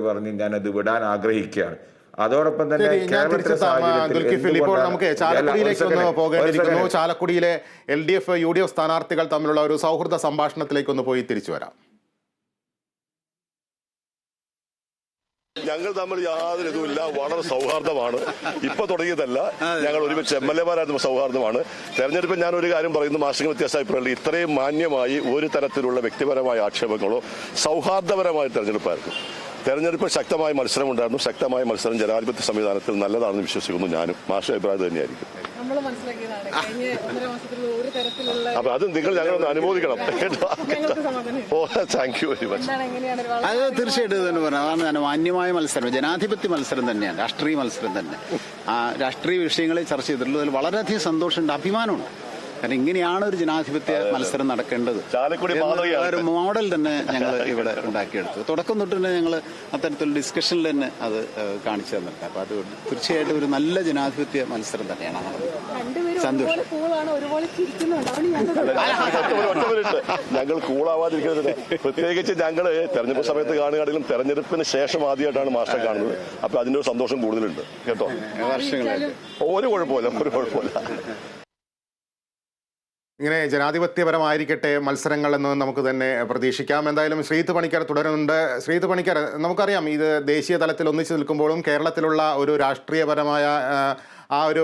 പറഞ്ഞ് ഞാനത് വിടാൻ ആഗ്രഹിക്കുകയാണ്. അതോടൊപ്പം തന്നെ കേരളത്തിലെ ഇപ്പോൾ നമുക്ക് ചാലക്കുടിയിലേക്ക് ഒന്ന് പോകേണ്ടിയിരിക്കുന്നു. ചാലക്കുടിയിലെ LDF UDF സ്ഥാനാർത്ഥികൾ തമ്മിലുള്ള ഒരു സൗഹൃദ സംഭാഷണത്തിലേക്ക് ഒന്ന് പോയി തിരിച്ചു വരാം. ഞങ്ങൾ തമ്മിൽ യാതൊരു ഇതുമില്ല, വളരെ സൗഹാർദ്ദമാണ്. ഇപ്പൊ തുടങ്ങിയതല്ല, ഞങ്ങൾ ഒരുമിച്ച് MLA-മാരായിരുന്ന സൗഹാർദ്ദമാണ്. തെരഞ്ഞെടുപ്പിൽ ഞാൻ ഒരു കാര്യം പറയുന്നു, മാർഷിക വ്യത്യാസമായിപ്പോഴല്ല, ഇത്രയും മാന്യമായി ഒരു തരത്തിലുള്ള വ്യക്തിപരമായ ആക്ഷേപങ്ങളോ സൗഹാർദ്ദപരമായ തെരഞ്ഞെടുപ്പായിരുന്നു. തെരഞ്ഞെടുപ്പിൽ ശക്തമായ മത്സരമുണ്ടായിരുന്നു. ശക്തമായ മത്സരം ജനാധിപത്യ സംവിധാനത്തിൽ നല്ലതാണെന്ന് വിശ്വസിക്കുന്നു. ഞാനും മാഷ അഭിപ്രായം തന്നെയായിരിക്കും. അപ്പൊ അത് നിങ്ങൾ ഞങ്ങളൊന്ന് അനുമോദിക്കണം. Thank you very much. അത് തീർച്ചയായിട്ടും തന്നെ പറഞ്ഞു. അതാണ് മാന്യമായ മത്സരം, ജനാധിപത്യ മത്സരം തന്നെയാണ്, രാഷ്ട്രീയ മത്സരം തന്നെ. ആ രാഷ്ട്രീയ വിഷയങ്ങളെ ചർച്ച ചെയ്തിട്ടുള്ളതിൽ വളരെയധികം സന്തോഷമുണ്ട്, അഭിമാനമുണ്ട്. കാരണം ഇങ്ങനെയാണ് ഒരു ജനാധിപത്യ മത്സരം നടക്കേണ്ടത്. ഒരു മോഡൽ തന്നെ ഞങ്ങൾ ഇവിടെ ഉണ്ടാക്കിയെടുത്തു. തുടക്കം തൊട്ട് തന്നെ ഞങ്ങൾ അത്തരത്തിലുള്ള ഡിസ്കഷനിൽ തന്നെ അത് കാണിച്ചു തന്നിട്ടുണ്ട്. അപ്പൊ അത് തീർച്ചയായിട്ടും ഒരു നല്ല ജനാധിപത്യ മത്സരം തന്നെയാണ് സന്തോഷം. ഞങ്ങൾ കൂളാവാതിരിക്കുന്നത് പ്രത്യേകിച്ച് ഞങ്ങള് തെരഞ്ഞെടുപ്പ് സമയത്ത് കാണുകയാണെങ്കിലും തെരഞ്ഞെടുപ്പിന് ശേഷം ആദ്യമായിട്ടാണ് മാസ്റ്റർ കാണുന്നത്. അപ്പൊ അതിന്റെ ഒരു സന്തോഷം കൂടുതലുണ്ട് കേട്ടോ. വർഷങ്ങളായിട്ട് ഒരു കുഴപ്പമില്ല. ഇങ്ങനെ ജനാധിപത്യപരമായിരിക്കട്ടെ മത്സരങ്ങൾ എന്ന് നമുക്ക് തന്നെ പ്രതീക്ഷിക്കാം. എന്തായാലും ശ്രീത്ത് പണിക്കർ തുടരുന്നുണ്ട്. ശ്രീത്ത് പണിക്കർ, നമുക്കറിയാം ഇത് ദേശീയ തലത്തിൽ ഒന്നിച്ചു നിൽക്കുമ്പോഴും കേരളത്തിലുള്ള ഒരു രാഷ്ട്രീയപരമായ ആ ഒരു